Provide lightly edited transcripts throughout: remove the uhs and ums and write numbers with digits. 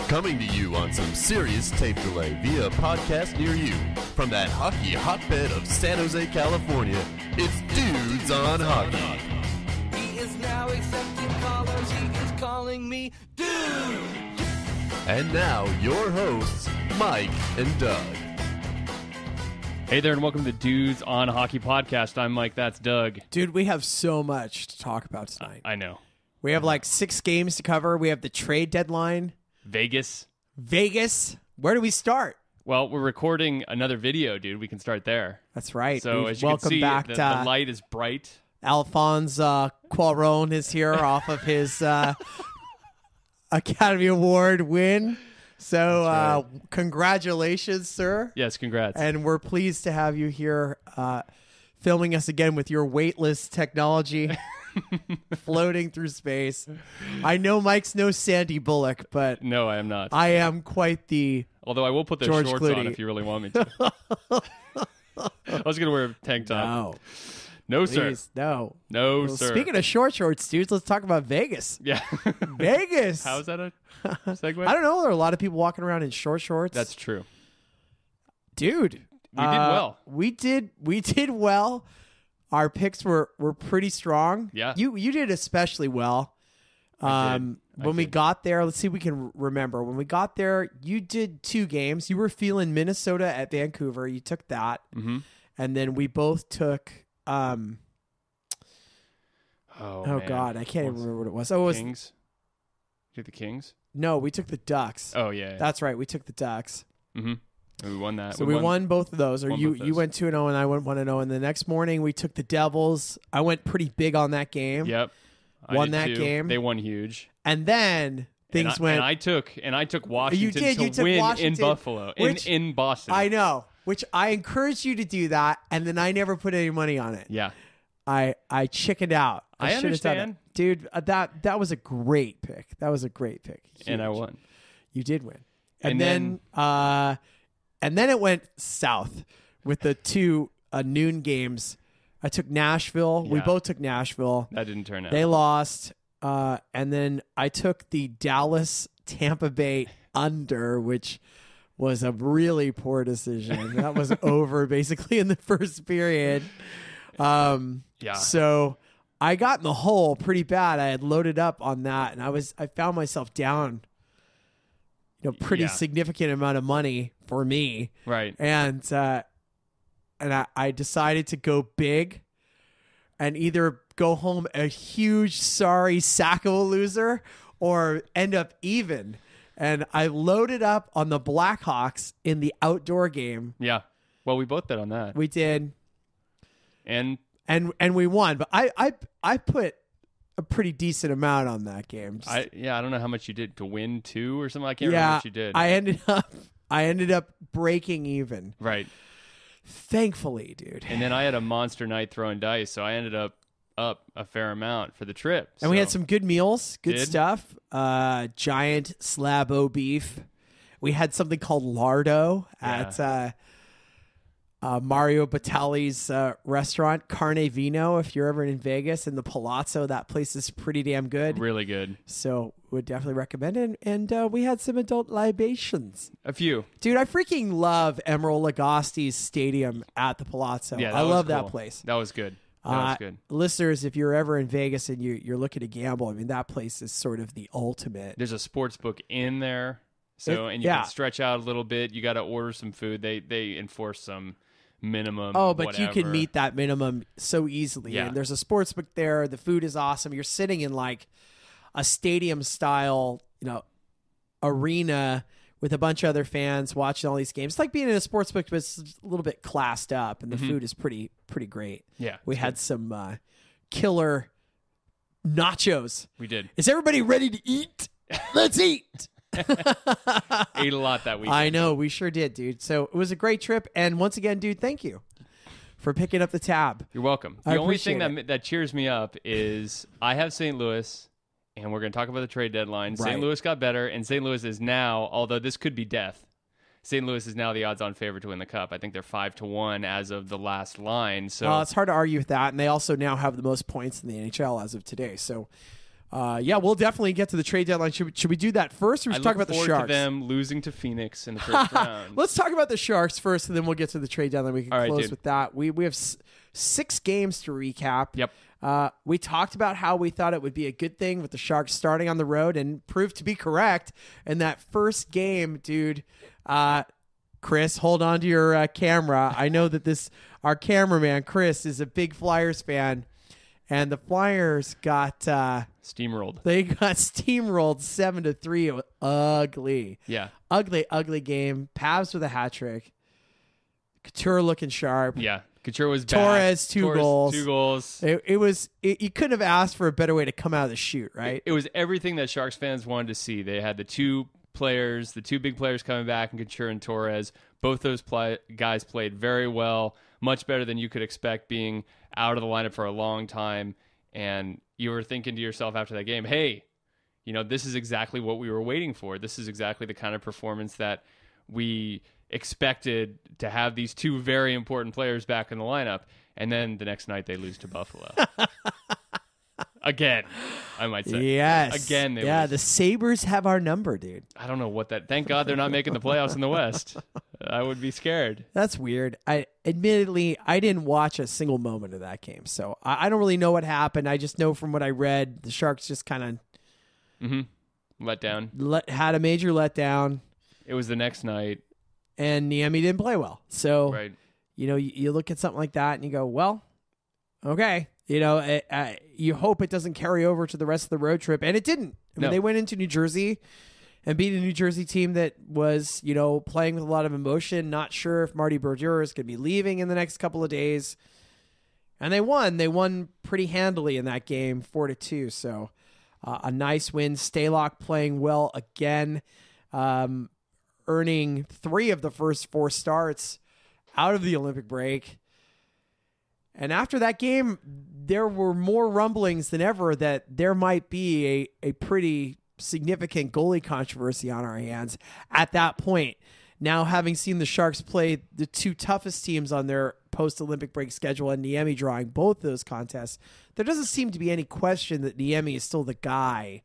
Coming to you on some serious tape delay via podcast near you. From that hockey hotbed of San Jose, California, it's Dudes on Hockey. He is now accepting callers, he is calling me dude. And now, your hosts, Mike and Doug. Hey there, and welcome to Dudes on Hockey Podcast. I'm Mike, that's Doug. Dude, we have so much to talk about tonight. I know. We have like 6 games to cover. We have the trade deadline. Vegas. Where do we start? Well, we're recording another video, dude. We can start there. That's right. So as you Welcome can see, back. the light is bright. Alphonse Cuarón is here off of his Academy Award win. So That's congratulations, sir. Yes, congrats. And we're pleased to have you here filming us again with your weightless technology. Floating through space. I know Mike's no Sandy Bullock, but No, I am not. I am quite the Although I will put those George shorts Clooney. on if you really want me to. I was going to wear a tank top. No, sir. Please, no. No, Well, sir. Speaking of shorts, dudes, let's talk about Vegas. Yeah. Vegas. How is that a segue? I don't know. There are a lot of people walking around in shorts. That's true. Dude. We did well. We did well. Our picks were pretty strong. Yeah. You did especially well. When we got there, let's see if we can remember. When we got there, you did 2 games. You were feeling Minnesota at Vancouver. You took that. Mm-hmm. And then we both took Oh, man. God, I can't even remember what it was. Oh, it was Kings? You took the Kings? No, we took the Ducks. Oh, yeah. That's right. We took the Ducks. Mm-hmm. And we won that. So we won both of those. Or won you both those. went 2-0 and I went 1-0. And the next morning we took the Devils. I went pretty big on that game. Yep. I Won did that too. game. They won huge. And then things went. And I took Washington You to took win Washington, in Buffalo, which- in Boston. I know, which I encouraged you to do that, and then I never put any money on it. Yeah. I chickened out. I should have done it. understand. Dude. That was a great pick. That was a great pick. And I Huge. won. You did win. And then it went south with the 2 noon games. I took Nashville. We Yeah. both took Nashville. That didn't turn out. They lost. And then I took the Dallas Tampa Bay under, which was a really poor decision. That was over basically in the first period. Yeah. So I got in the hole pretty bad. I had loaded up on that, and I found myself down, pretty Yeah. significant amount of money for me. Right. And I decided to go big and either go home a huge sorry sack of a loser or end up even. And I loaded up on the Blackhawks in the outdoor game. Yeah. Well, we both bet on that. We did. And And we won, but I put a pretty decent amount on that game. I don't know how much you did to win 2 or something. I can't remember what you did. I ended up breaking even. Right. Thankfully, dude. And then I had a monster night throwing dice, so I ended up a fair amount for the trip. And we had some good meals, good Did? stuff. Giant slab o beef. We had something called lardo at Mario Batali's restaurant, Carne Vino. If you're ever in Vegas, in the Palazzo, that place is pretty damn good. really good. So would definitely recommend it. And we had some adult libations. A few. Dude, I freaking love Emeril Lagaste's stadium at the Palazzo. Yeah, I was love that cool. place. That was good. That was good. Listeners, if you're ever in Vegas and you're looking to gamble, I mean, that place is sort of the ultimate. There's a sports book in there, so and you can stretch out a little bit. You got to order some food. They enforce some minimum. Oh, but whatever. you can meet that minimum so easily. Yeah. And there's a sports book there. The food is awesome. You're sitting in like a stadium style, arena with a bunch of other fans watching all these games. It's like being in a sports book, but it's a little bit classed up, and the food is pretty great. Yeah, We it's had some killer nachos. We did. Is everybody ready to eat? Let's eat. Ate a lot that weekend. I know, we sure did, dude. So it was a great trip, and once again, dude, thank you for picking up the tab. You're welcome. I The only thing appreciate that cheers me up is I have St. Louis, and we're going to talk about the trade deadline. Right. St. Louis got better, and St. Louis is now, although this could be death, St. Louis is now the odds-on favorite to win the Cup. I think they're 5-1 as of the last line. So It's hard to argue with that, and they also now have the most points in the NHL as of today. So Yeah, we'll definitely get to the trade deadline. Should we do that first, or should we talk about the Sharks? I look forward to them losing to Phoenix in the first round. Let's talk about the Sharks first, and then we'll get to the trade deadline. We can close with that. We have 6 games to recap. Yep. We talked about how we thought it would be a good thing with the Sharks starting on the road, and proved to be correct. In that first game, dude, Chris, hold on to your camera. I know that our cameraman, Chris, is a big Flyers fan, and the Flyers got steamrolled. They got steamrolled 7-3. It was ugly. Yeah. Ugly game. Pavs with a hat trick. Couture looking sharp. Yeah. Couture was back. Torres, 2 goals. 2 goals. You couldn't have asked for a better way to come out of the chute, right? It was everything that Sharks fans wanted to see. They had the 2 big players coming back, and Couture and Torres. Both those guys played very well, much better than you could expect being out of the lineup for a long time. And you were thinking to yourself after that game, hey, this is exactly what we were waiting for. This is exactly the kind of performance that we expected to have these 2 very important players back in the lineup. And then the next night they lose to Buffalo. Again, I might say. Yes. Again, they yeah, lose. the Sabres have our number, dude. I don't know what that... Thank God they're not making the playoffs in the West. I would be scared. That's weird. Admittedly, I didn't watch a single moment of that game, so I don't really know what happened. I just know from what I read, the Sharks just kind of... Let down. Had a major letdown. It was the next night. And Niemi didn't play well. So, right. You look at something like that and you go, well, okay. You hope it doesn't carry over to the rest of the road trip. And it didn't. I mean, they went into New Jersey and beat a New Jersey team that was, playing with a lot of emotion, not sure if Marty Brodeur is going to be leaving in the next couple of days. And they won. They won pretty handily in that game, 4-2. So a nice win. Stalock playing well again, earning 3 of the first 4 starts out of the Olympic break. And after that game, there were more rumblings than ever that there might be a pretty significant goalie controversy on our hands at that point. Now, having seen the Sharks play the 2 toughest teams on their post-Olympic break schedule and Niemi drawing both those contests, there doesn't seem to be any question that Niemi is still the guy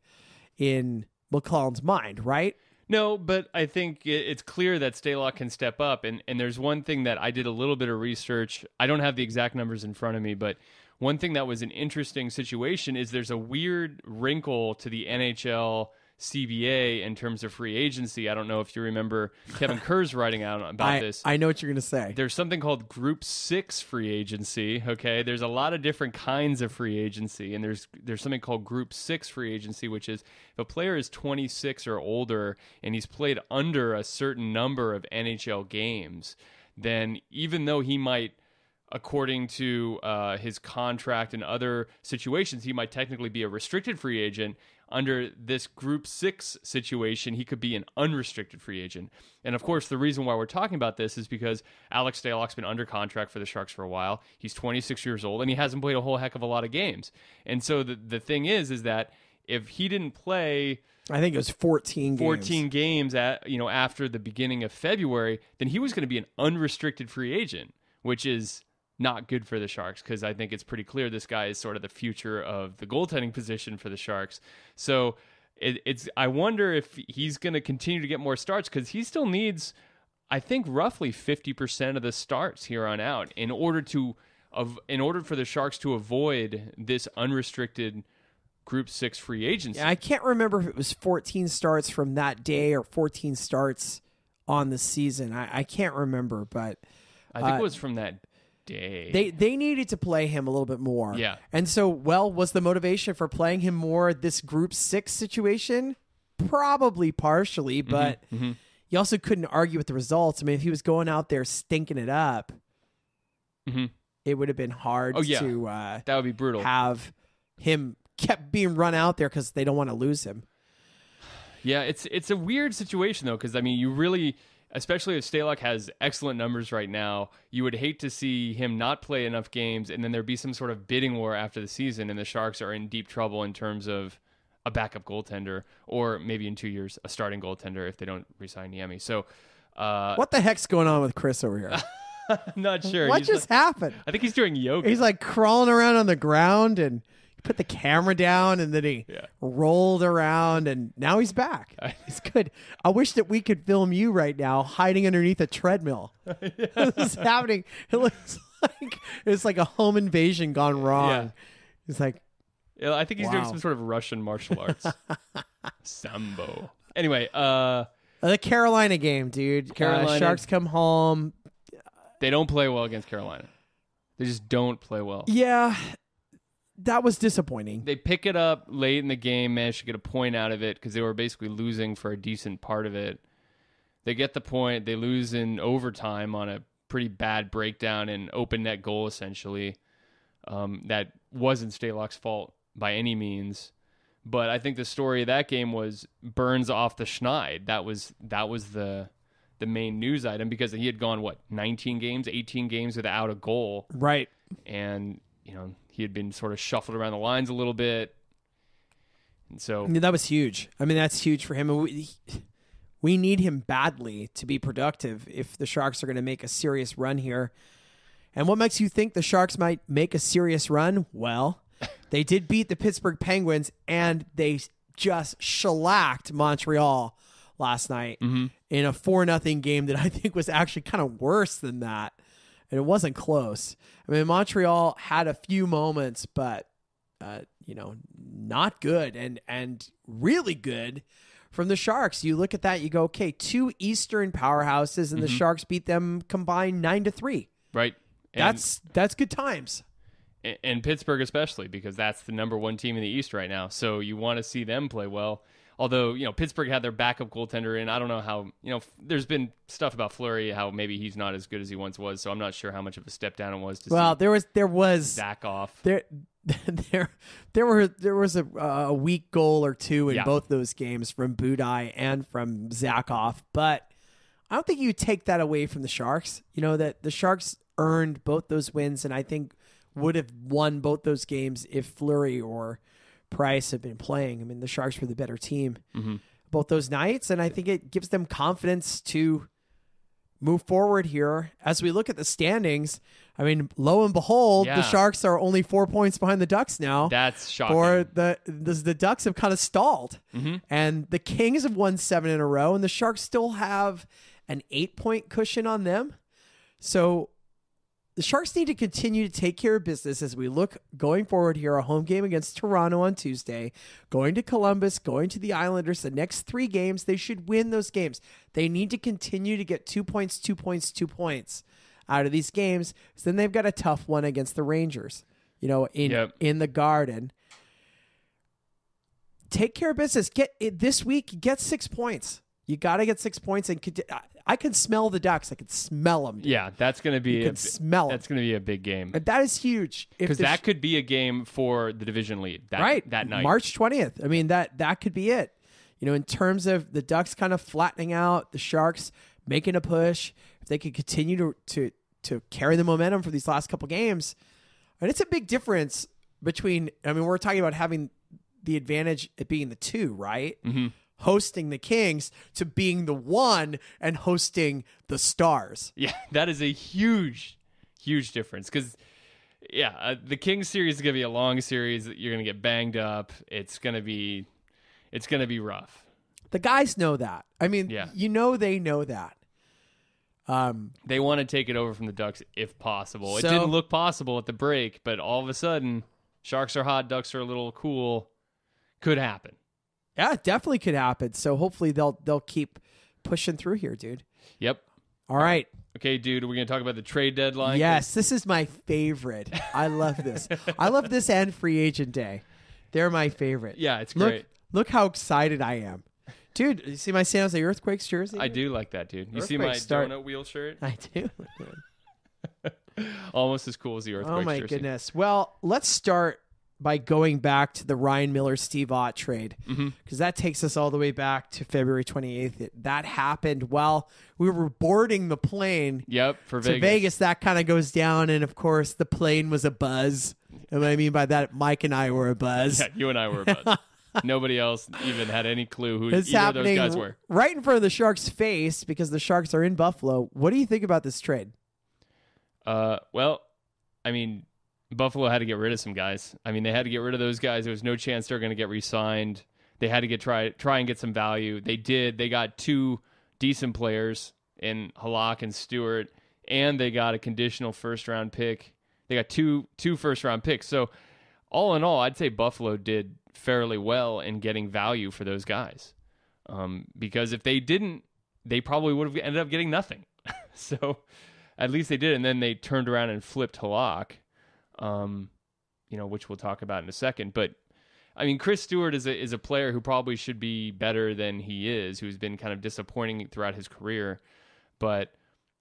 in McClellan's mind, right? No, but I think it's clear that Stalock can step up. And there's one thing that I did a little bit of research. I don't have the exact numbers in front of me, but one thing that was an interesting situation is there's a weird wrinkle to the NHL CBA in terms of free agency. I don't know if you remember Kevin Kerr's writing out about this. I know what you're going to say. There's something called Group 6 free agency, okay? There's a lot of different kinds of free agency, and there's something called Group 6 free agency, which is if a player is 26 or older and he's played under a certain number of NHL games, then even though he might, according to his contract and other situations, he might technically be a restricted free agent. Under this Group 6 situation, he could be an unrestricted free agent. And of course, the reason why we're talking about this is because Alex Stalock's been under contract for the Sharks for a while. He's 26 years old, and he hasn't played a whole heck of a lot of games. And so the thing is that if he didn't play... I think it was 14 games after the beginning of February, then he was going to be an unrestricted free agent, which is not good for the Sharks, because I think it's pretty clear this guy is sort of the future of the goaltending position for the Sharks. So I wonder if he's going to continue to get more starts, because he still needs, I think, roughly 50% of the starts here on out in order for the Sharks to avoid this unrestricted Group 6 free agency. Yeah, I can't remember if it was 14 starts from that day or 14 starts on the season. I can't remember, but I think it was from that day. They needed to play him a little bit more. Yeah. And so, was the motivation for playing him more this Group 6 situation? Probably partially, but you also couldn't argue with the results. I mean, if he was going out there stinking it up, it would have been hard to that would be brutal. Have him kept being run out there because they don't want to lose him. Yeah, it's a weird situation, though, because, I mean, you really... Especially if Stalock has excellent numbers right now, you would hate to see him not play enough games and then there'd be some sort of bidding war after the season and the Sharks are in deep trouble in terms of a backup goaltender, or maybe in 2 years, a starting goaltender if they don't re-sign Niemi. So, what the heck's going on with Chris over here? I'm not sure. What just happened? I think he's doing yoga. He's like crawling around on the ground and put the camera down, and then he rolled around, and now he's back. He's good. I wish that we could film you right now hiding underneath a treadmill. This is happening. It looks like it's like a home invasion gone wrong. Yeah. It's like, yeah, I think he's doing some sort of Russian martial arts. Sambo. Anyway, the Carolina game, dude. Carolina. Sharks come home. They don't play well against Carolina. They just don't play well. Yeah, that was disappointing. They pick it up late in the game, managed to get a point out of it because they were basically losing for a decent part of it. They get the point. They lose in overtime on a pretty bad breakdown and open net goal, essentially. That wasn't Stalock's fault by any means. But I think the story of that game was Burns off the schneid. That was the main news item because he had gone, 19 games, 18 games without a goal. Right. And, he had been sort of shuffled around the lines a little bit. And so... that was huge. I mean, that's huge for him. And we need him badly to be productive if the Sharks are going to make a serious run here. And what makes you think the Sharks might make a serious run? Well, they did beat the Pittsburgh Penguins, and they just shellacked Montreal last night in a 4-0 game that I think was actually kind of worse than that. And it wasn't close. I mean, Montreal had a few moments, but, not good and really good from the Sharks. You look at that, you go, okay, 2 Eastern powerhouses, and the Sharks beat them combined 9-3. Right. That's good times. And Pittsburgh especially, because that's the number 1 team in the East right now. So you want to see them play well. Although, Pittsburgh had their backup goaltender, and I don't know how, there's been stuff about Fleury, how maybe he's not as good as he once was, so I'm not sure how much of a step down it was to see there was Zach off. There was a weak goal or two in both those games from Budaj and from Zakhoff, but I don't think you take that away from the Sharks. That the Sharks earned both those wins, and I think would have won both those games if Fleury or Price had been playing. I mean, the Sharks were the better team both those nights, and I think it gives them confidence to move forward here. As we look at the standings, I mean, lo and behold, the Sharks are only 4 points behind the Ducks now. That's shocking. Or the Ducks have kind of stalled, and the Kings have won 7 in a row, and the Sharks still have an 8-point cushion on them. So the Sharks need to continue to take care of business as we look going forward here. A home game against Toronto on Tuesday, going to Columbus, going to the Islanders. The next 3 games, they should win those games. They need to continue to get 2 points, 2 points, 2 points out of these games. So then they've got a tough one against the Rangers, in the Garden. Take care of business. This week, get 6 points. You got to get 6 points, and I can smell the Ducks. I can smell them. Dude. Yeah, that's going to be smell that's going to be a big game. And that is huge because that could be a game for the division lead. That night, March 20th. I mean that could be it. In terms of the Ducks kind of flattening out, the Sharks making a push. If they could continue to carry the momentum for these last couple games, and it's a big difference between. I mean, we're talking about having the advantage at being the 2, right? Mm-hmm. Hosting the Kings to being the 1 and hosting the Stars. Yeah, that is a huge, huge difference. Because, the Kings series is going to be a long series. You're going to get banged up. It's going to be rough. The guys know that. I mean, they know that. They want to take it over from the Ducks if possible. It didn't look possible at the break, but all of a sudden, Sharks are hot, Ducks are a little cool. Could happen. Yeah, it definitely could happen. So hopefully they'll keep pushing through here, dude. Yep. All right. Okay, dude, we're going to talk about the trade deadline. Yes, this is my favorite. I love this. I love this and free agent day. They're my favorite. Yeah, it's great. Look how excited I am. Dude, you see my San Jose Earthquakes jersey? I do like that, dude. You see my donut wheel shirt? I do. Almost as cool as the Earthquakes jersey. Oh, my goodness. Well, let's start by going back to the Ryan Miller-Steve Ott trade, because that takes us all the way back to February 28th. That happened while we were boarding the plane for to Vegas. That kind of goes down, and of course, the plane was a buzz. And what I mean by that, Mike and I were a buzz. Yeah, you and I were a buzz. Nobody else even had any clue who either of those guys were. Right in front of the Sharks' face, because the Sharks are in Buffalo. What do you think about this trade? Well, I mean, Buffalo had to get rid of some guys. I mean, they had to get rid of those guys. There was no chance they're going to get re-signed. They had to try and get some value. They did. They got 2 decent players in Halak and Stewart, and they got a conditional first-round pick. They got two first-round picks. So all in all, I'd say Buffalo did fairly well in getting value for those guys. Because if they didn't, they probably would have ended up getting nothing. So at least they did, and then they turned around and flipped Halak, which we'll talk about in a second. But I mean, Chris Stewart is a player who probably should be better than he is, who's been kind of disappointing throughout his career. But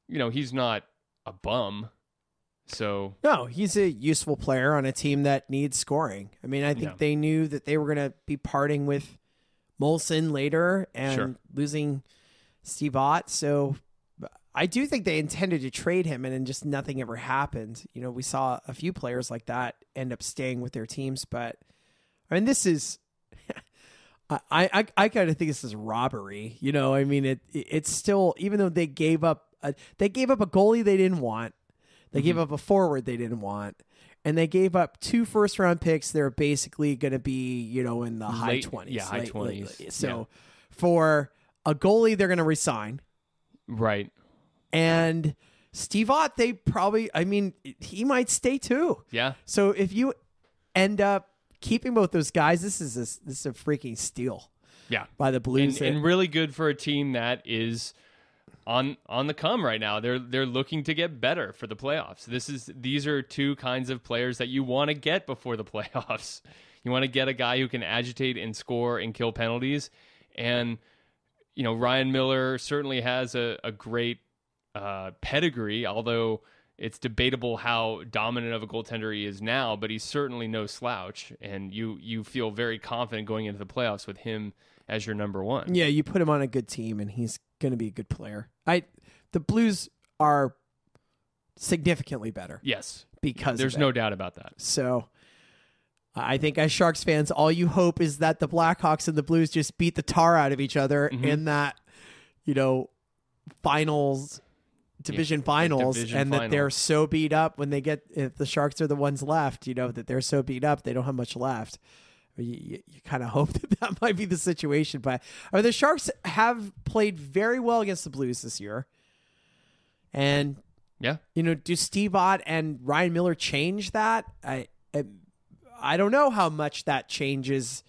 he's not a bum. So no, he's a useful player on a team that needs scoring. I mean, I think they knew that they were going to be parting with Molson later and losing Steve Ott. So I do think they intended to trade him, and then just nothing ever happened. We saw a few players like that end up staying with their teams, but I mean, this is, I kind of think this is robbery. I mean, it's still, even though they gave up a goalie they didn't want, they gave up a forward they didn't want, and they gave up 2 first-round picks. They're basically going to be, in the high 20s. Yeah, high 20s. So for a goalie, they're going to resign. Right. And Steve Ott, he might stay too. Yeah. So if you end up keeping both those guys, this is a freaking steal. Yeah. By the Blues. And really good for a team that is on the come right now. They're looking to get better for the playoffs. These are 2 kinds of players that you want to get before the playoffs. You want to get a guy who can agitate and score and kill penalties. And Ryan Miller certainly has a great pedigree, although it's debatable how dominant of a goaltender he is now, but he's certainly no slouch, and you feel very confident going into the playoffs with him as your number 1. Yeah, you put him on a good team, and he's going to be a good player. The Blues are significantly better. Yes, because there's no doubt about that. So I think as Sharks fans, all you hope is that the Blackhawks and the Blues just beat the tar out of each other in that, finals. Division finals, that they're so beat up when if the Sharks are the ones left, that they're so beat up they don't have much left. You kind of hope that might be the situation, but the Sharks have played very well against the Blues this year, and do Steve Ott and Ryan Miller change that? I don't know how much that changes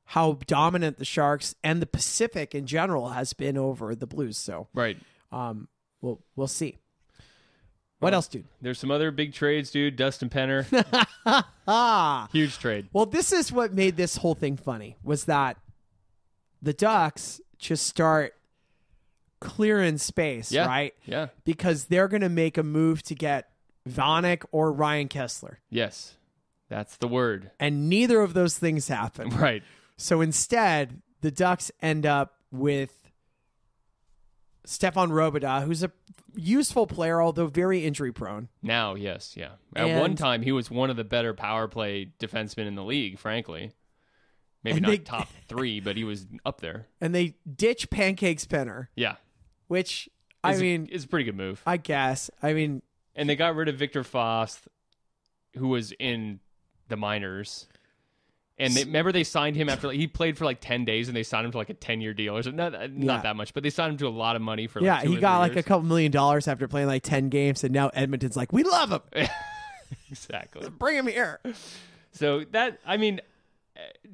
how dominant the Sharks and the Pacific in general has been over the Blues. So right. We'll see. What else, dude? There's some other big trades, dude. Dustin Penner. Huge trade. Well, this is what made this whole thing funny, was that the Ducks just start clearing space, right? Yeah. Because they're going to make a move to get Vanek or Ryan Kessler. Yes. That's the word. And neither of those things happen. Right. So instead, the Ducks end up with Stefan Robidas, who's a useful player, although very injury prone. Now, yes, yeah. At one time, he was one of the better power play defensemen in the league, frankly. Maybe not top 3, but he was up there. And they ditch Pancakes Penner. Yeah. Which, is a pretty good move. I guess. And they got rid of Victor Fost, who was in the minors. And remember they signed him after he played for 10 days, and they signed him to a 10-year deal or something. Not that much, but they signed him to a lot of money for 2 he got years. a couple $1 million after playing 10 games, and now Edmonton's like, we love him. Exactly. Bring him here. So that,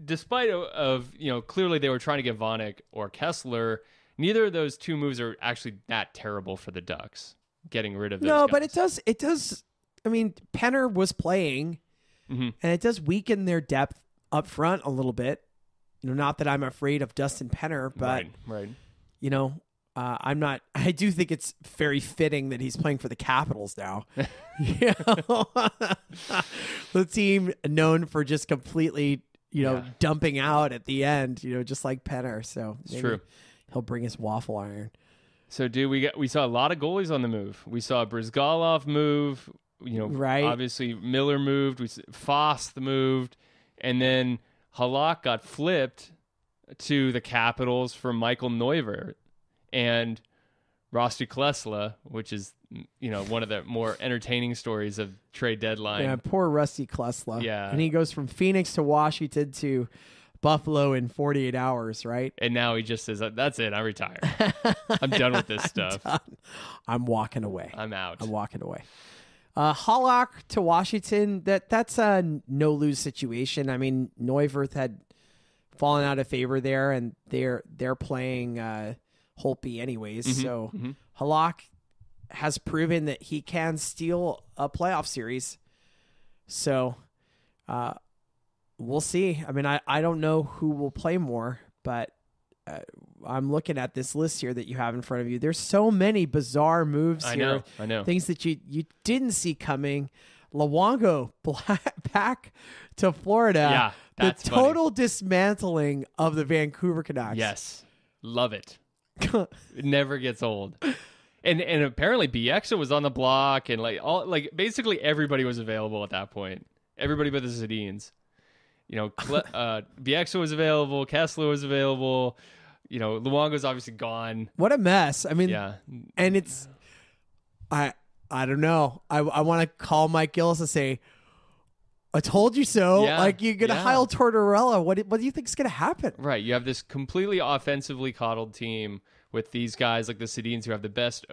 despite of clearly they were trying to get Vanek or Kessler, neither of those 2 moves are actually that terrible for the Ducks. Getting rid of those guys. But it does. Penner was playing, and it does weaken their depth up front a little bit. Not that I'm afraid of Dustin Penner, but right. I'm not. I do think it's very fitting that he's playing for the Capitals now. The team known for just completely, dumping out at the end. Just like Penner. So it's true. He'll bring his waffle iron. So, dude, we saw a lot of goalies on the move. We saw Brizgalov move. Right. Obviously Miller moved. Fost moved. And then Halak got flipped to the Capitals for Michael Neuvirth. And Rusty Klesla, which is, one of the more entertaining stories of trade deadline. Yeah, poor Rusty Klesla. Yeah. And he goes from Phoenix to Washington to Buffalo in 48 hours, right? And now he just says, that's it, I'm retired. I'm done with this stuff. I'm walking away. I'm out. I'm walking away. Hallock to Washington, that's a no-lose situation. I mean, Neuwirth had fallen out of favor there, and they're playing Holtby anyways. So Hallock has proven that he can steal a playoff series. So we'll see. I mean, I don't know who will play more, but I'm looking at this list here that you have in front of you. There's so many bizarre moves here. I know. Things that you didn't see coming. Luongo back to Florida. Yeah, that's the total dismantling of the Vancouver Canucks. Yes. Love it. It never gets old. And apparently BXO was on the block, and basically everybody was available at that point. Everybody but the Sedins. BXO was available, Kessler was available. Luongo's obviously gone. What a mess. I mean, yeah. And it's, I don't know. I want to call Mike Gillis and say, I told you so. Yeah. You're going to Heil Tortorella. What do you think is going to happen? Right. You have this completely offensively coddled team with these guys like the Sedins who have the best,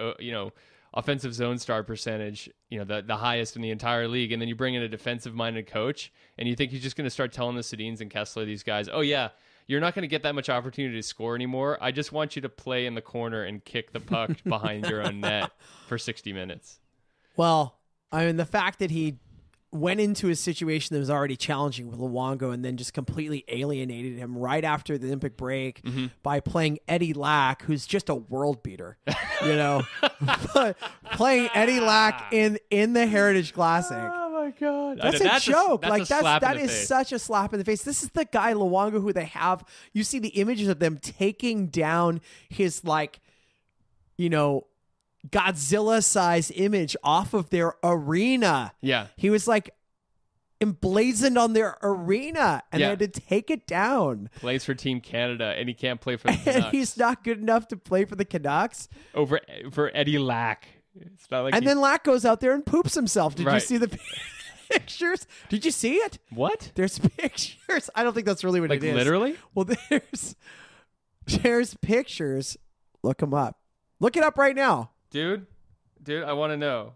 offensive zone star percentage, the highest in the entire league. And then you bring in a defensive-minded coach, and you think he's just going to start telling the Sedins and Kessler, these guys, oh, yeah, you're not going to get that much opportunity to score anymore. I just want you to play in the corner and kick the puck behind your own net for 60 minutes. Well, I mean, the fact that he went into a situation that was already challenging with Luongo and then just completely alienated him right after the Olympic break by playing Eddie Lack, who's just a world beater, playing Eddie Lack in the Heritage Classic. Oh my God. That's a joke. That is face. such a slap in the face. This is the guy Luongo who they have. You see the images of them taking down his Godzilla-sized image off of their arena. Yeah. He was emblazoned on their arena, and they had to take it down. Plays for Team Canada, and he can't play for the Canucks. And he's not good enough to play for the Canucks. For Eddie Lack. It's not like then Lack goes out there and poops himself. Did you Right. see the pictures? Did you see it? What? There's pictures. I don't think that's really what it is. Literally? Well, there's pictures. Look them up. Look it up right now. Dude, I want to know.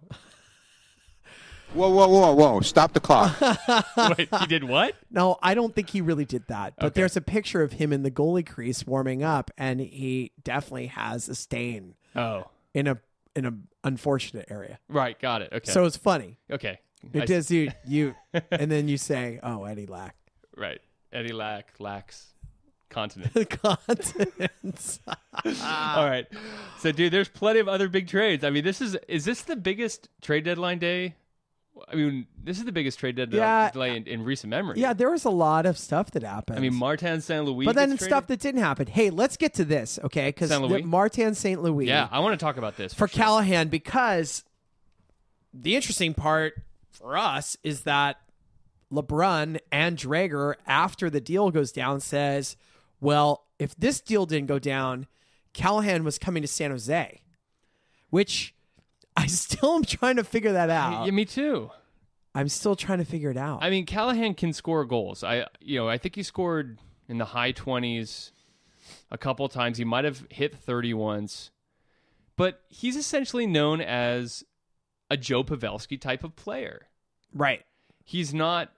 Whoa. Stop the clock. Wait, he did what? No, I don't think he really did that. But Okay. there's a picture of him in the goalie crease warming up, and he definitely has a stain Oh. in a unfortunate area. Right, got it. Okay. So it's funny. okay. It does you and then you say, "Oh, Eddie Lack." Right. Eddie Lack lacks continent. Continents. All right. So, dude, there's plenty of other big trades. I mean, is this the biggest trade deadline day? I mean, this is the biggest trade deadline delay in recent memory. Yeah, there was a lot of stuff that happened. I mean, Martin St. Louis. but then gets stuff traded? that didn't happen. Hey, let's get to this, okay? Because St. Louis? Martin St. Louis. Yeah, I want to talk about this for sure. Callahan, because the interesting part for us is that LeBrun and Drager, after the deal goes down, says, well, if this deal didn't go down, Callahan was coming to San Jose, which I still am trying to figure that out. Yeah, me too. I'm still trying to figure it out. I mean, Callahan can score goals. I think he scored in the high 20s a couple times. He might have hit 30 once. But he's essentially known as a Joe Pavelski type of player. Right. He's not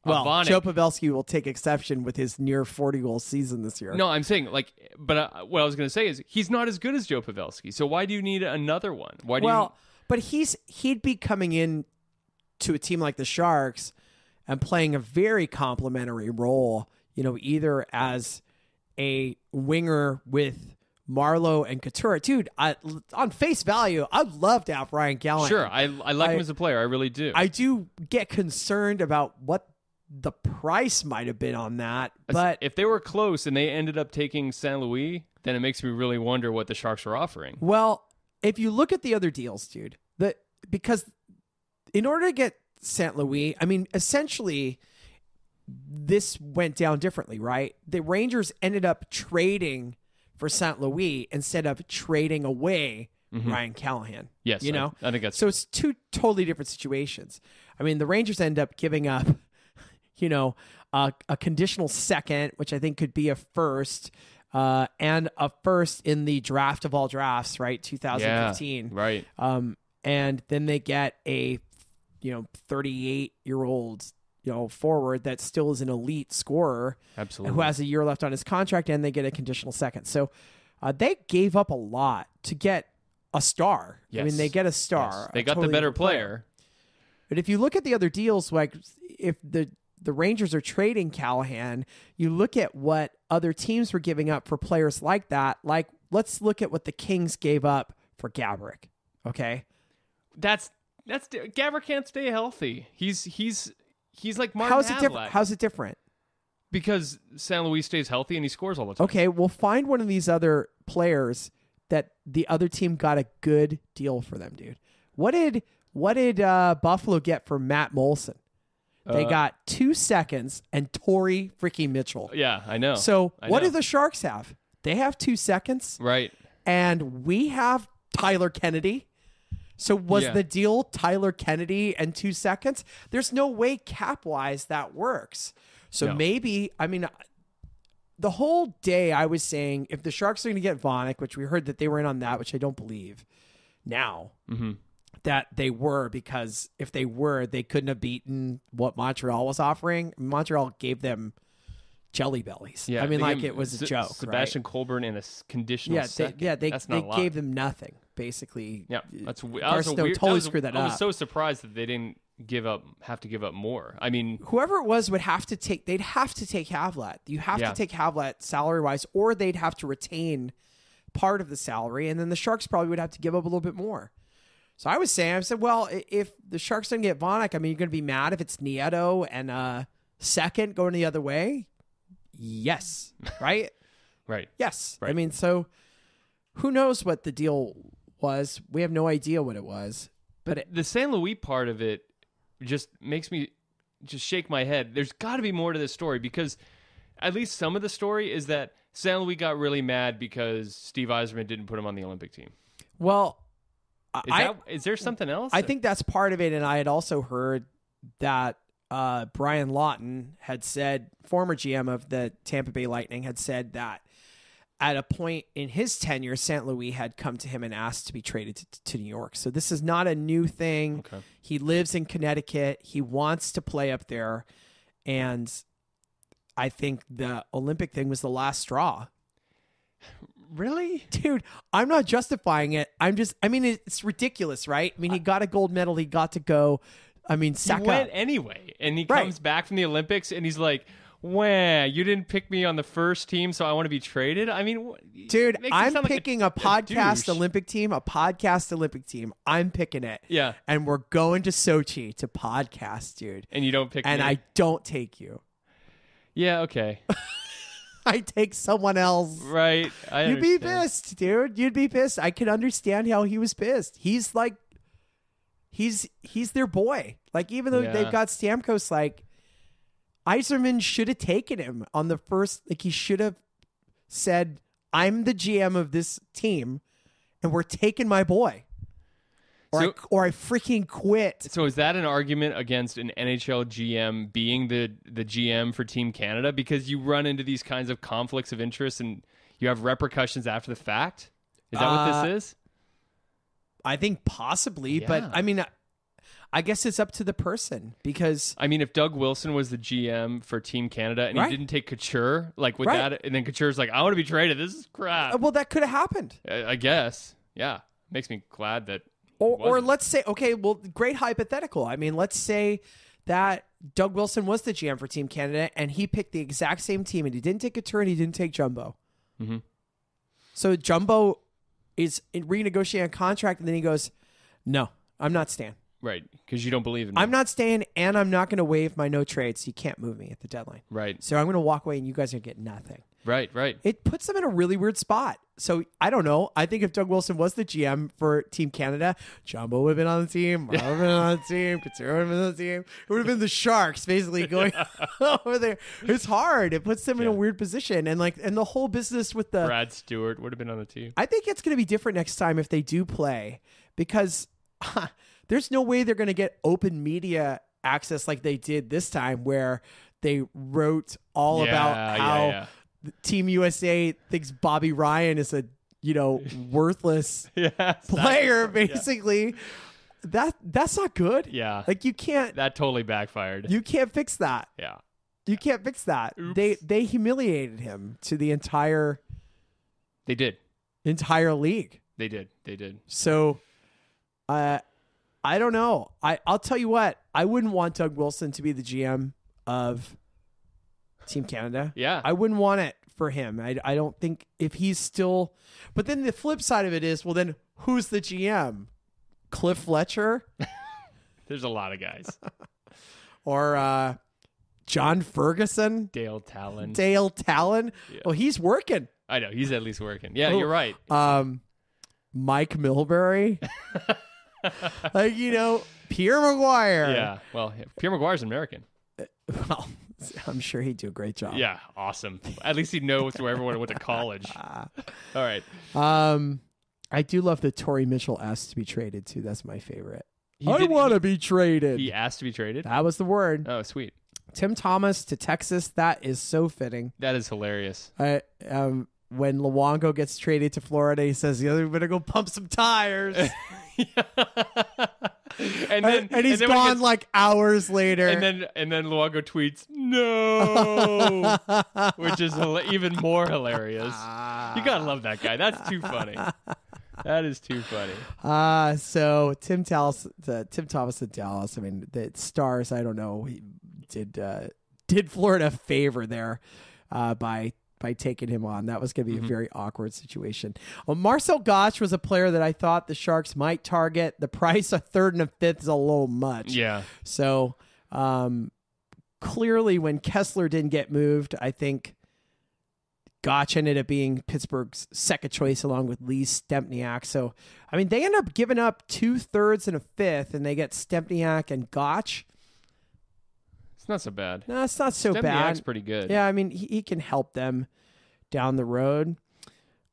Well, Avonic. Joe Pavelski will take exception with his near 40-goal season this year. No, I'm saying, but what I was going to say is he's not as good as Joe Pavelski. So why do you need another one? But he'd be coming in to a team like the Sharks and playing a very complimentary role, either as a winger with Marleau and Couture. Dude, on face value, I'd love to have Ryan Callahan. Sure, I like him as a player. I really do. I do get concerned about what the price might have been on that, but if they were close and they ended up taking St. Louis, then it makes me really wonder what the Sharks are offering. well, if you look at the other deals, dude, because in order to get St. Louis, I mean, essentially, this went down differently, right? The Rangers ended up trading for St. Louis instead of trading away Ryan Callahan. Yes, you know, I think that's so. It's two totally different situations. I mean, the Rangers end up giving up, you know, a conditional second, which I think could be a first, and a first in the draft of all drafts, right? 2015, right? And then they get a, 38-year-old, forward that still is an elite scorer, absolutely, who has a year left on his contract, and they get a conditional second. So they gave up a lot to get a star. Yes. I mean, they get a star. Yes. They a got totally the better different player. But if you look at the other deals, like if the Rangers are trading Callahan, you look at what other teams were giving up for players like that. Like, let's look at what the Kings gave up for Gaborik. Okay, that's Gaborik can't stay healthy. He's like Martin Havlat. How's it different? Because San Luis stays healthy and he scores all the time. Okay, well, find one of these other players that the other team got a good deal for them, dude. What did Buffalo get for Matt Molson? They got 2 seconds and Torrey freaking Mitchell. Yeah, I know. So what do the Sharks have? They have 2 seconds. Right. And we have Tyler Kennedy. So was the deal Tyler Kennedy and 2 seconds? There's no way cap-wise that works. So maybe, I mean, the whole day I was saying if the Sharks are going to get Vonnick, which we heard that they were in on that, which I don't believe now, that they were, because if they were, they couldn't have beaten what Montreal was offering. Montreal gave them jelly bellies. Yeah, I mean, like it was a joke. Sebastian right? Colburn in a conditional second. They gave them nothing, basically. Yeah, that's Barstow totally screwed that up. I was so surprised that they didn't have to give up more. I mean, whoever it was would have to take. They'd have to take Havlat. You have to take Havlat salary wise, or they'd have to retain part of the salary, and then the Sharks probably would have to give up a little bit more. So I said, well, if the Sharks don't get Vonnick, I mean, you're going to be mad if it's Nieto and second going the other way. Yes, right, right, yes. Right. I mean, so who knows what the deal was? We have no idea what it was. But the San Luis part of it just makes me just shake my head. There's got to be more to this story, because at least some of the story is that San Luis got really mad because Steve Yzerman didn't put him on the Olympic team. Well, is there something else? I think that's part of it, and I had also heard that Brian Lawton had said, former GM of the Tampa Bay Lightning, had said that at a point in his tenure, St. Louis had come to him and asked to be traded to New York. So this is not a new thing. Okay. He lives in Connecticut. He wants to play up there. And I think the Olympic thing was the last straw. Really? Dude, I'm not justifying it. I mean, it's ridiculous, right? I mean, he got a gold medal. He got to go. I mean, he went anyway. And he comes back from the Olympics and he's like, "Wah, you didn't pick me on the first team, so I want to be traded." I mean, dude, I'm picking a podcast douche. Olympic team, I'm picking it. Yeah. And we're going to Sochi to podcast, dude. And you don't pick me. And I don't take you. Yeah, okay. I take someone else. Right. You'd be pissed, dude. You'd be pissed. I could understand how he was pissed. He's like, he's their boy. Like, even though they've got Stamkos, like, Yzerman should have taken him on the first. Like, he should have said, "I'm the GM of this team, and we're taking my boy, or I freaking quit." So is that an argument against an NHL GM being the GM for Team Canada, because you run into these kinds of conflicts of interest and you have repercussions after the fact? Is that what this is? I think possibly, but I mean, I guess it's up to the person, because I mean, if Doug Wilson was the GM for Team Canada and he didn't take Couture, like with that, and then Couture's like, "I want to be traded. This is crap." Well, that could have happened. I guess. Yeah. Makes me glad that. Or let's say, okay, well, great hypothetical. I mean, let's say that Doug Wilson was the GM for Team Canada and he picked the exact same team and he didn't take Couture and he didn't take Jumbo. Mm-hmm. So Jumbo is renegotiating a contract and then he goes, "No, I'm not staying." Right, because you don't believe in me. I'm not staying, and I'm not going to waive my no trade, so you can't move me at the deadline. Right. So I'm going to walk away, and you guys are going to get nothing. Right. It puts them in a really weird spot. So I don't know. I think if Doug Wilson was the GM for Team Canada, Jumbo would have been on the team, Mark would have been on the team, Couture would have been on the team. It would have been the Sharks basically going over there. It's hard. It puts them in a weird position, and the whole business with the Brad Stewart would have been on the team. I think it's going to be different next time if they do play, because there's no way they're going to get open media access like they did this time, where they wrote all about how Team USA thinks Bobby Ryan is a worthless player, basically. That's not good. Yeah, like you can't. That totally backfired. You can't fix that. Yeah, you can't fix that. Oops. They humiliated him to the entire. They did. Entire league. They did. So, I don't know. I'll tell you what. I wouldn't want Doug Wilson to be the GM of Team Canada. Yeah. I wouldn't want it for him. I don't think if he's still. But then the flip side of it is, well, then who's the GM? Cliff Fletcher? There's a lot of guys. Or John Ferguson? Dale Talon. Yeah. Well, he's working. I know. He's at least working. Yeah, you're right. Mike Milbury. Pierre Maguire. Yeah. Well, Pierre Maguire's American. Well, I'm sure he'd do a great job. Yeah, awesome. At least he knows where everyone went to college. All right. I do love that Torrey Mitchell asked to be traded too. That's my favorite. I want to be traded. He asked to be traded? That was the word. Oh, sweet. Tim Thomas to Texas. That is so fitting. That is hilarious. When Luongo gets traded to Florida, he says, "We better go pump some tires." and he's gone like hours later. And then Luongo tweets, "No," which is even more hilarious. You gotta love that guy. That's too funny. That is too funny. So Tim Thomas in Dallas. I mean, the Stars. I don't know. He did Florida a favor there by taking him on. That was going to be a very awkward situation. Well, Marcel Gottsch was a player that I thought the Sharks might target. The price of third and a fifth is a little much. Yeah. So clearly when Kessler didn't get moved, I think Gottsch ended up being Pittsburgh's second choice along with Lee Stempniak. So, I mean, they end up giving up 2/3 and a fifth, and they get Stempniak and Gottsch. It's not so bad. No, it's not so bad. Stempniak's pretty good. Yeah, I mean, he can help them down the road.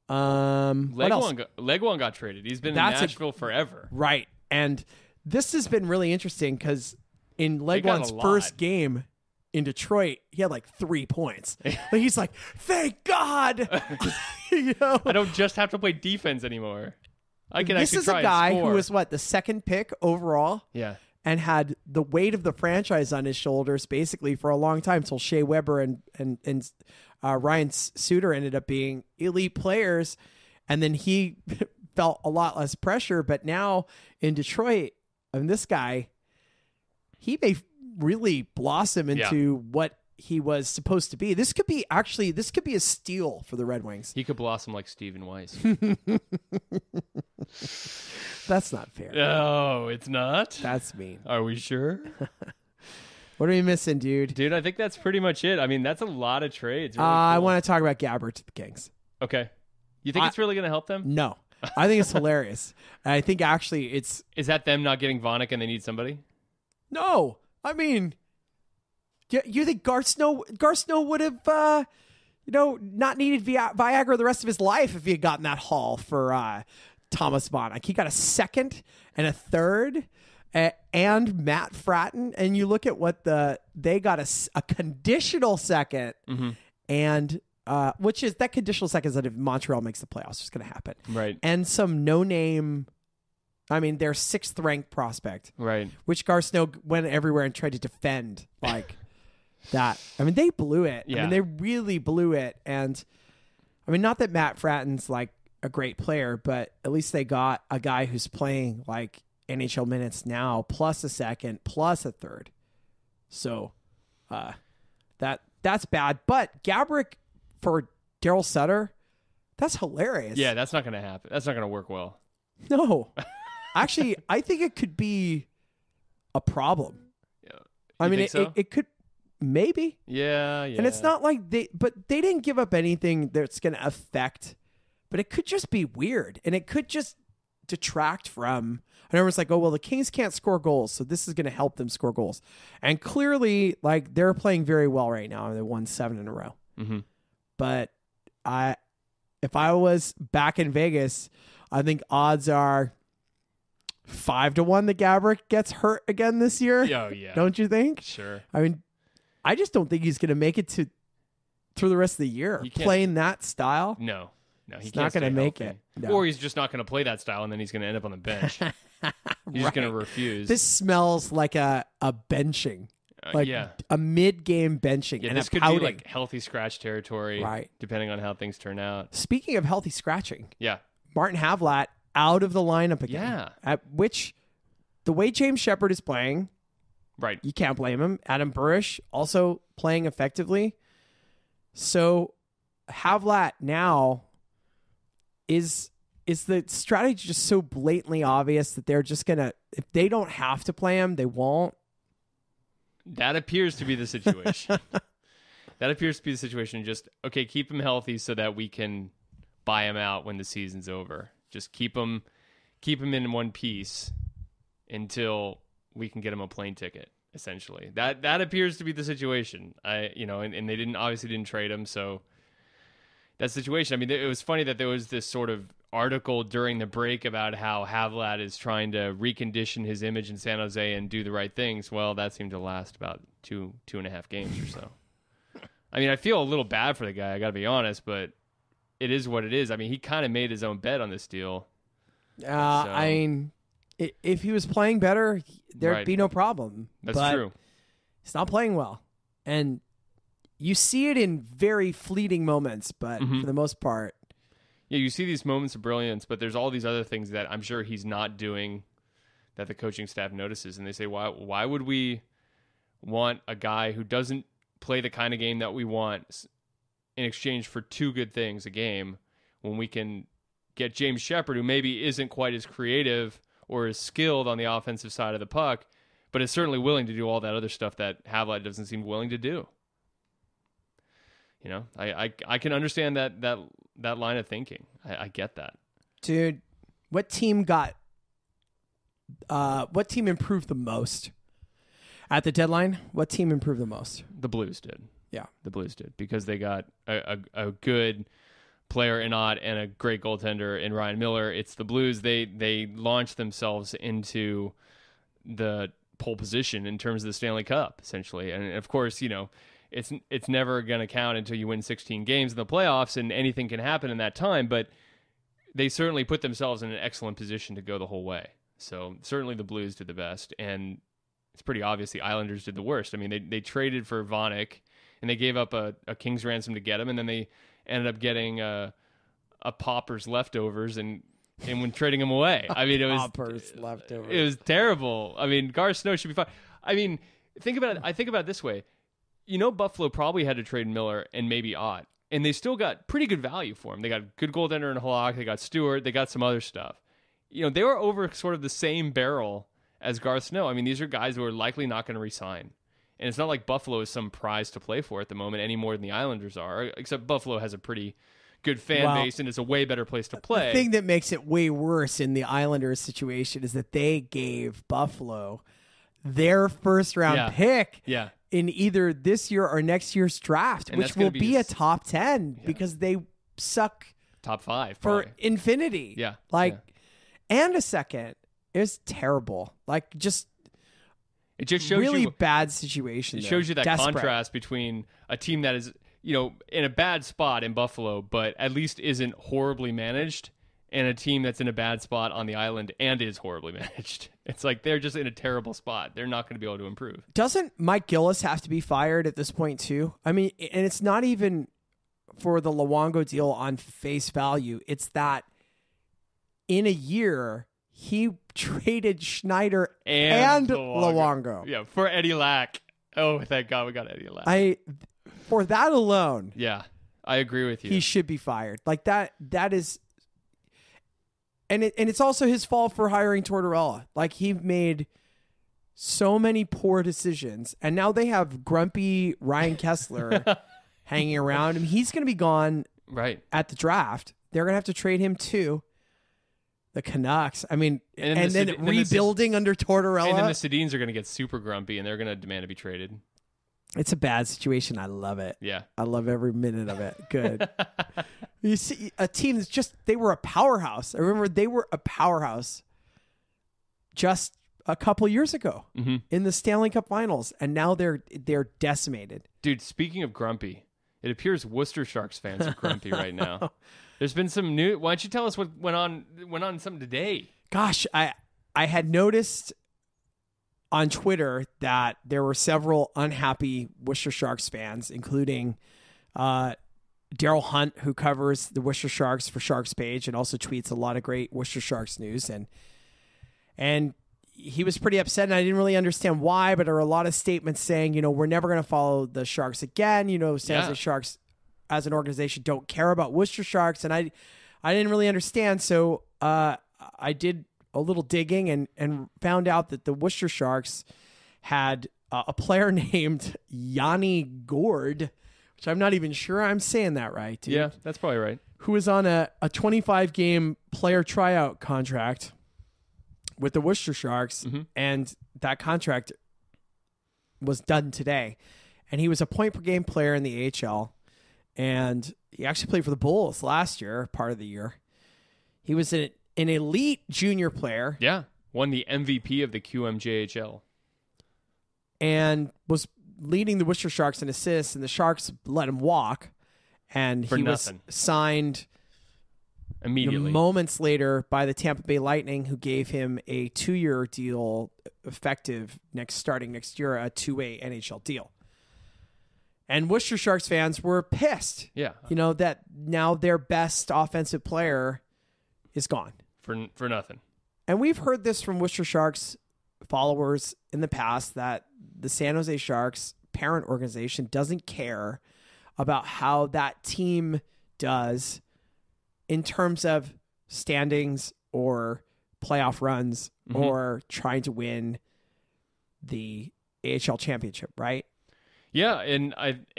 What else? Leguan got traded. He's been in Nashville forever. Right. And this has been really interesting because in Leguan's first game in Detroit, he had like 3 points. But he's like, thank God. I don't just have to play defense anymore. I can This actually is try a guy and score. who was the second pick overall. Yeah. And had the weight of the franchise on his shoulders basically for a long time until Shea Weber and Ryan Suter ended up being elite players. And then he felt a lot less pressure. But now in Detroit, I mean, this guy, he may really blossom into what he was supposed to be. This could be a steal for the Red Wings. He could blossom like Stephen Weiss. That's not fair. No, it's not. That's mean. Are we sure? What are we missing, dude? Dude, I think that's pretty much it. I mean, that's a lot of trades. Really I cool. want to talk about Gabbert to the Kings. Okay. You think it's really going to help them? No. I think it's hilarious. I think actually it's... Is that them not getting Vonnegut and they need somebody? No. I mean, you think Garth Snow would have, not needed Viagra the rest of his life if he had gotten that haul for Thomas Vonnegut. He got a second and a third and Matt Fratton. And you look at what they got a conditional second and which is that conditional second is that if Montreal makes the playoffs, it's going to happen. Right. And some no-name, I mean, their 6th ranked prospect. Right. Which Garth Snow went everywhere and tried to defend like that. I mean, they blew it. Yeah. I mean, they really blew it. And I mean, not that Matt Fratton's like a great player, but at least they got a guy who's playing like NHL minutes now, plus a second, plus a third. So that's bad. But Gabrick for Daryl Sutter, that's hilarious. Yeah, that's not going to happen. That's not going to work well. No. Actually, I think it could be a problem. Yeah. I mean, think so? it could maybe. Yeah. And it's not like they didn't give up anything that's going to affect, but it could just be weird. And it could just detract from, and everyone's like, oh, well, the Kings can't score goals, so this is going to help them score goals. And clearly, like, they're playing very well right now. They won 7 in a row. Mm-hmm. But if I was back in Vegas, I think odds are 5-1 that Gabrick gets hurt again this year. Oh, yeah. Don't you think? Sure. I mean, I just don't think he's going to make it through the rest of the year playing that style. No, he's not going to make it. No. Or he's just not going to play that style, and then he's going to end up on the bench. He's just going to refuse. This smells like a benching, like a mid-game benching. Yeah, and this could pouting. be like healthy scratch territory, right? Depending on how things turn out. Speaking of healthy scratching, yeah, Martin Havlat out of the lineup again. Yeah, at which the way James Shepherd is playing, right? You can't blame him. Adam Burish also playing effectively. So Havlat now is the strategy just so blatantly obvious that they're just gonna, if they don't have to play him, they won't. That appears to be the situation. That appears to be the situation. Just, okay, keep him healthy so that we can buy him out when the season's over. Just keep him in one piece until we can get him a plane ticket, essentially. That appears to be the situation. And they obviously didn't trade him, so that situation. I mean, it was funny that there was this sort of article during the break about how Havlat is trying to recondition his image in San Jose and do the right things. Well, that seemed to last about 2.5 games or so. I mean, I feel a little bad for the guy, I got to be honest, but it is what it is. I mean, he kind of made his own bet on this deal. I mean, if he was playing better, there'd be no problem. That's true. He's not playing well. And you see it in very fleeting moments, but for the most part. Yeah, you see these moments of brilliance, but there's all these other things that I'm sure he's not doing that the coaching staff notices. And they say, why would we want a guy who doesn't play the kind of game that we want in exchange for 2 good things a game when we can get James Shepherd, who maybe isn't quite as creative or as skilled on the offensive side of the puck, but is certainly willing to do all that other stuff that Havlat doesn't seem willing to do. You know, I can understand that line of thinking. I get that. Dude, what team improved the most at the deadline? What team improved the most? The Blues did. Yeah. The Blues did, because they got a good player in Ott and a great goaltender in Ryan Miller. It's the Blues. They launched themselves into the pole position in terms of the Stanley Cup, essentially. And of course, you know, it's never going to count until you win 16 games in the playoffs, and anything can happen in that time, but they certainly put themselves in an excellent position to go the whole way. So certainly the Blues did the best, and it's pretty obvious the Islanders did the worst. I mean, they traded for Vanek, and they gave up a king's ransom to get him, and then they ended up getting a Popper's leftovers and when trading him away. I mean, it was Popper's leftovers. It was terrible. I mean, Garth Snow should be fine. I mean, think about it. I think about it this way. You know, Buffalo probably had to trade Miller and maybe Ott, and they still got pretty good value for him. They got good goaltender in Halak, they got Stewart, they got some other stuff. You know, they were over sort of the same barrel as Garth Snow. I mean, these are guys who are likely not going to resign. And it's not like Buffalo is some prize to play for at the moment any more than the Islanders are, except Buffalo has a pretty good fan base and it's a way better place to play. The thing that makes it way worse in the Islanders situation is that they gave Buffalo their first-round pick in either this year or next year's draft, which will be a top 10 because they suck top 5 for infinity. Yeah. And a second. It was terrible. Like, it just shows really you bad situation. It shows you that Desperate. contrast between a team that is, you know, in a bad spot in Buffalo, but at least isn't horribly managed, and a team that's in a bad spot on the island and is horribly managed. It's like they're just in a terrible spot. They're not going to be able to improve. Doesn't Mike Gillis have to be fired at this point too? I mean, and it's not even for the Luongo deal on face value. It's that in a year he traded Schneider and Luongo. Yeah, for Eddie Lack. Oh, thank God we got Eddie Lack. For that alone. Yeah, I agree with you. He should be fired. Like that is... And it's also his fault for hiring Tortorella. Like, he made so many poor decisions, and now they have grumpy Ryan Kessler hanging around. I mean, he's going to be gone right at the draft. They're going to have to trade him too. The Canucks. I mean, and then rebuilding under Tortorella. And then the Sedins are going to get super grumpy, and they're going to demand to be traded. It's a bad situation. I love it. Yeah. I love every minute of it. Good. You see a team that's just, they were a powerhouse. I remember they were a powerhouse just a couple years ago in the Stanley Cup Finals, and now they're decimated. Dude, speaking of grumpy, it appears Worcester Sharks fans are grumpy right now. There's been some new. Why don't you tell us what went on something today? Gosh, I had noticed on Twitter that there were several unhappy Worcester Sharks fans, including Daryl Hunt, who covers the Worcester Sharks for Sharks Page and also tweets a lot of great Worcester Sharks news, and he was pretty upset, and I didn't really understand why, but there were a lot of statements saying, we're never going to follow the Sharks again. San Jose Sharks as an organization don't care about Worcester Sharks, and I didn't really understand. So I did a little digging and found out that the Worcester Sharks had a player named Yanni Gourde, which I'm not even sure I'm saying that right, dude. Yeah, that's probably right. Who was on a 25-game player tryout contract with the Worcester Sharks, and that contract was done today. And he was a point-per-game player in the AHL, and he actually played for the Bulls last year, part of the year. He was an elite junior player. Yeah, won the MVP of the QMJHL. And was leading the Worcester Sharks in assists, and the Sharks let him walk, and he was signed immediately moments later by the Tampa Bay Lightning, who gave him a 2-year deal effective starting next year, a 2-way NHL deal. And Worcester Sharks fans were pissed. Yeah. That now their best offensive player is gone. For nothing. And we've heard this from Worcester Sharks followers in the past, that the San Jose Sharks parent organization doesn't care about how that team does in terms of standings or playoff runs or trying to win the AHL championship, right? Yeah, and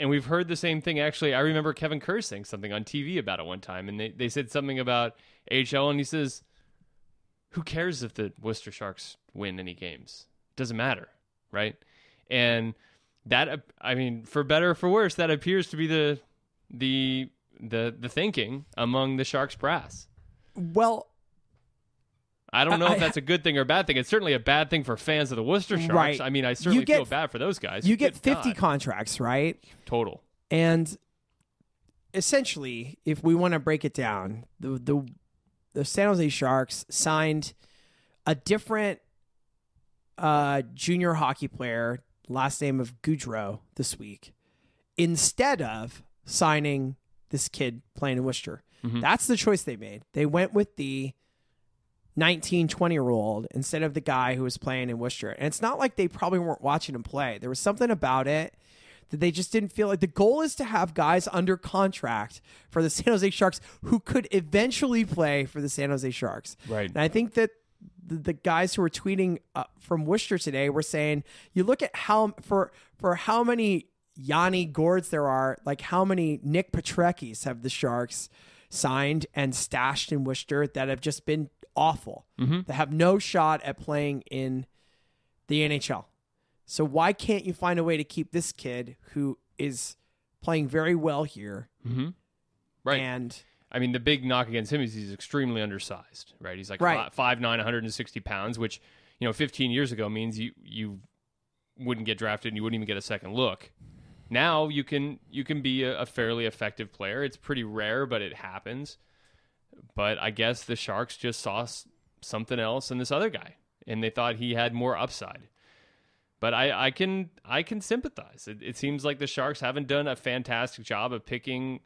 we've heard the same thing. Actually, I remember Kevin Kerr saying something on TV about it one time, and they said something about AHL, and he says, who cares if the Worcester Sharks win any games? Doesn't matter, right? And that, I mean, for better or for worse, that appears to be the thinking among the Sharks brass. Well, I don't know if that's a good thing or a bad thing. It's certainly a bad thing for fans of the Worcester Sharks. Right. I mean, I certainly feel bad for those guys. You get 50 contracts, right? Total. And essentially, if we want to break it down, the San Jose Sharks signed a different junior hockey player, last name of Goudreau, this week, instead of signing this kid playing in Worcester. That's the choice they made. They went with the 19, 20-year-old instead of the guy who was playing in Worcester. And it's not like they probably weren't watching him play. There was something about it that they just didn't feel like. The goal is to have guys under contract for the San Jose Sharks who could eventually play for the San Jose Sharks. Right. And I think that the guys who were tweeting from Worcester today were saying, you look at how many Yanni Gourdes there are, like how many Nick Petreckis have the Sharks signed and stashed in Worcester that have just been awful, that have no shot at playing in the NHL. So why can't you find a way to keep this kid who is playing very well here? Right. And I mean, the big knock against him is he's extremely undersized, right? He's like 5'9", 160 pounds, which, 15 years ago means you wouldn't get drafted and you wouldn't even get a second look. Now you can be a fairly effective player. It's pretty rare, but it happens. But I guess the Sharks just saw something else in this other guy, and they thought he had more upside. But I can sympathize. It seems like the Sharks haven't done a fantastic job of picking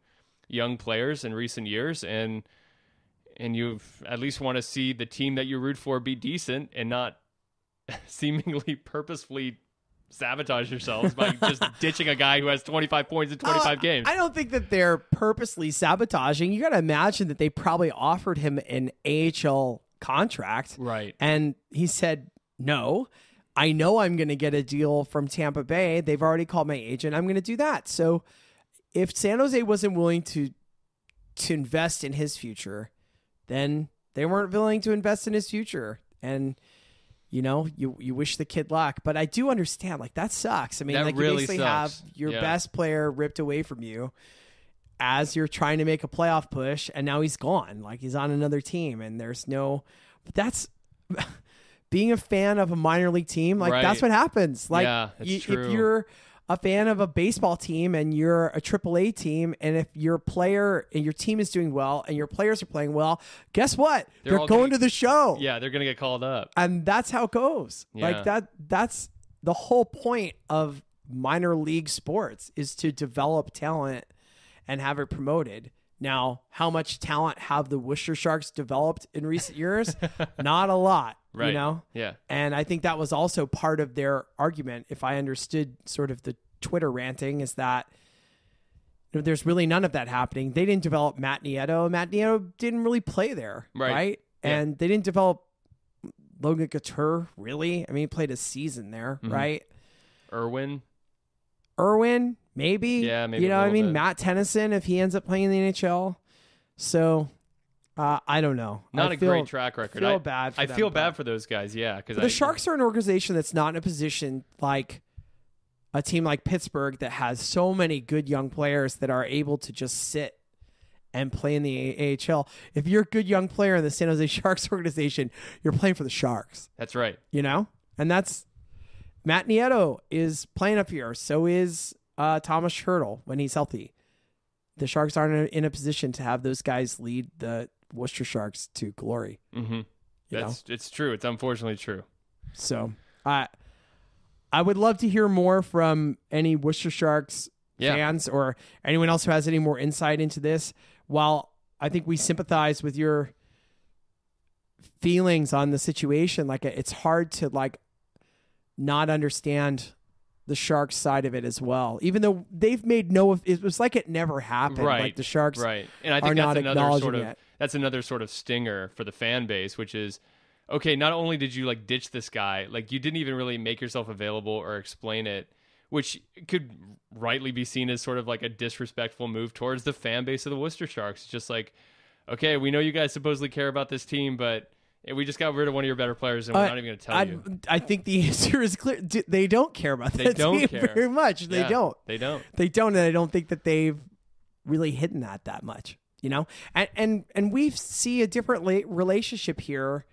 young players in recent years, and you at least want to see the team that you root for be decent and not seemingly purposefully sabotage yourselves by just ditching a guy who has 25 points in 25 games. I don't think that they're purposely sabotaging. You got to imagine that they probably offered him an AHL contract. Right. And he said no. I know I'm going to get a deal from Tampa Bay. They've already called my agent. I'm going to do that. So if San Jose wasn't willing to invest in his future, then they weren't willing to invest in his future. And you wish the kid luck, but I do understand, like, that sucks. I mean, That like, really you basically sucks. have your Yeah. best player ripped away from you as you're trying to make a playoff push, and now he's gone. Like, he's on another team, and there's no. But that's being a fan of a minor league team. Like, that's what happens. Like, Yeah, it's true. if you're a fan of a baseball team and you're a AAA team, and if your player and your team is doing well and your players are playing well, guess what? They're all going gonna- to the show. Yeah, they're gonna get called up. And that's how it goes. Yeah. Like that's the whole point of minor league sports, is to develop talent and have it promoted. Now, how much talent have the Worcester Sharks developed in recent years? Not a lot, Right. you know? Yeah. And I think that was also part of their argument, if I understood sort of the Twitter ranting, is that there's really none of that happening. They didn't develop Matt Nieto. Matt Nieto didn't really play there, Right. Yeah. And they didn't develop Logan Couture, really. I mean, he played a season there, right? Irwin. Maybe. Yeah, maybe You know a what I little mean? bit. Matt Tennyson, if he ends up playing in the NHL. So, I don't know. Not I a feel- great track record. feel I bad for I them, feel but- bad for those guys. Yeah, because The Sharks are an organization that's not in a position like a team like Pittsburgh that has so many good young players that are able to just sit and play in the AHL. If you're a good young player in the San Jose Sharks organization, you're playing for the Sharks, That's right. you know? And that's Matt Nieto is playing up here. So is Thomas Hertl when he's healthy. The Sharks aren't in a position to have those guys lead the Worcester Sharks to glory. Mm-hmm. You know? It's true. It's unfortunately true. So I would love to hear more from any Worcester Sharks fans or anyone else who has any more insight into this. While I think we sympathize with your feelings on the situation, like, it's hard to like not understand the Sharks side of it as well, even though they've made it was like it never happened. Right. Like the Sharks Right. And I are think not that's acknowledging it. that's another sort of stinger for the fan base, which is, okay, not only did you like ditch this guy, like you didn't even really make yourself available or explain it, which could rightly be seen as sort of like a disrespectful move towards the fan base of the Worcester Sharks. It's just like, okay, we know you guys supposedly care about this team, but we just got rid of one of your better players, and we're not even going to tell you. I think the answer is clear. They don't care about They that don't team care. very much. They Yeah, don't. They don't. They don't, and I don't think that they've really hidden that much, you know? And we see a different relationship here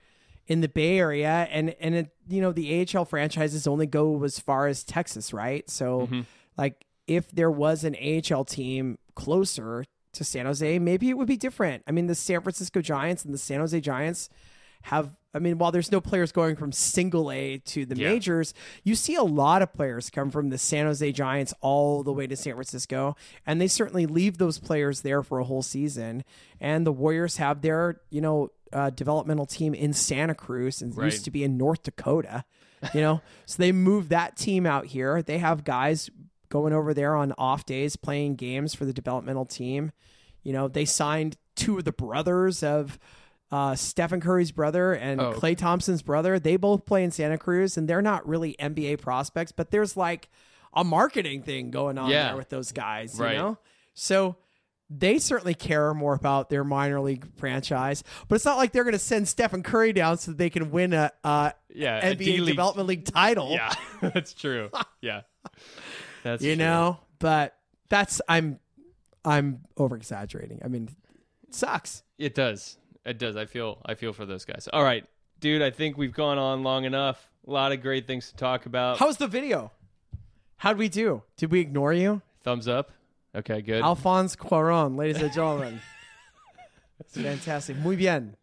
in the Bay Area, and it, you know, the AHL franchises only go as far as Texas, right? So, like, if there was an AHL team closer to San Jose, maybe it would be different. I mean, the San Francisco Giants and the San Jose Giants have, I mean, while there's no players going from single A to the majors, you see a lot of players come from the San Jose Giants all the way to San Francisco, and they certainly leave those players there for a whole season. And the Warriors have their, you know, developmental team in Santa Cruz, and used to be in North Dakota, you know, so they moved that team out here. They have guys going over there on off days playing games for the developmental team. You know, they signed two of the brothers of Stephen Curry's brother and Klay Thompson's brother. They both play in Santa Cruz, and they're not really NBA prospects, but there's like a marketing thing going on there with those guys, you know? So they certainly care more about their minor league franchise, but it's not like they're going to send Stephen Curry down so that they can win a NBA D-League. Development League title. Yeah, that's true. Yeah, that's you true. know, but I'm over exaggerating. I mean, it sucks. It does. It does. I feel for those guys. All right, dude. I think we've gone on long enough. A lot of great things to talk about. How's the video? How'd we do? Did we ignore you? Thumbs up. Okay, good. Alphonse Cuarón, ladies and gentlemen. It's fantastic. Muy bien.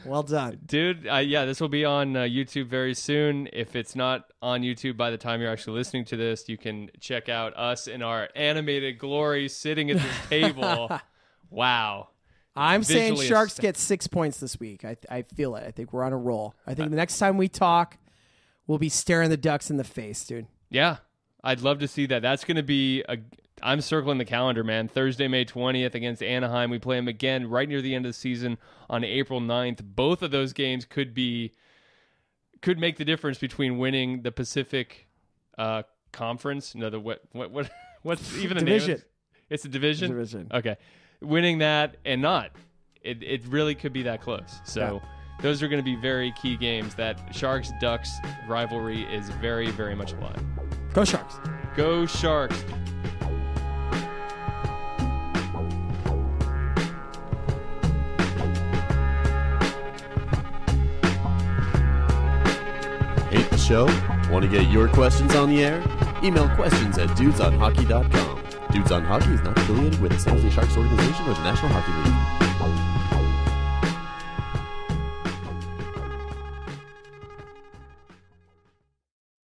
Well done. Dude, this will be on YouTube very soon. If it's not on YouTube by the time you're actually listening to this, you can check out us in our animated glory sitting at this table. Wow. I'm saying Visually Sharks get 6 points this week. I feel it. I think we're on a roll. I think the next time we talk, we'll be staring the Ducks in the face, dude. Yeah, I'd love to see that. That's going to be I'm circling the calendar, man. Thursday, May 20th against Anaheim. We play them again right near the end of the season on April 9th. Both of those games could be could make the difference between winning the Pacific Conference. No, what's even the Division. name? It's a division. Division. Okay, winning that and not. It really could be that close. So. Yeah. Those are going to be very key games. That Sharks-Ducks rivalry is very, very much alive. Go Sharks. Go Sharks. Hate the show? Want to get your questions on the air? Email questions at dudesonhockey.com. Dudes on Hockey is not affiliated with the San Jose Sharks organization or the National Hockey League.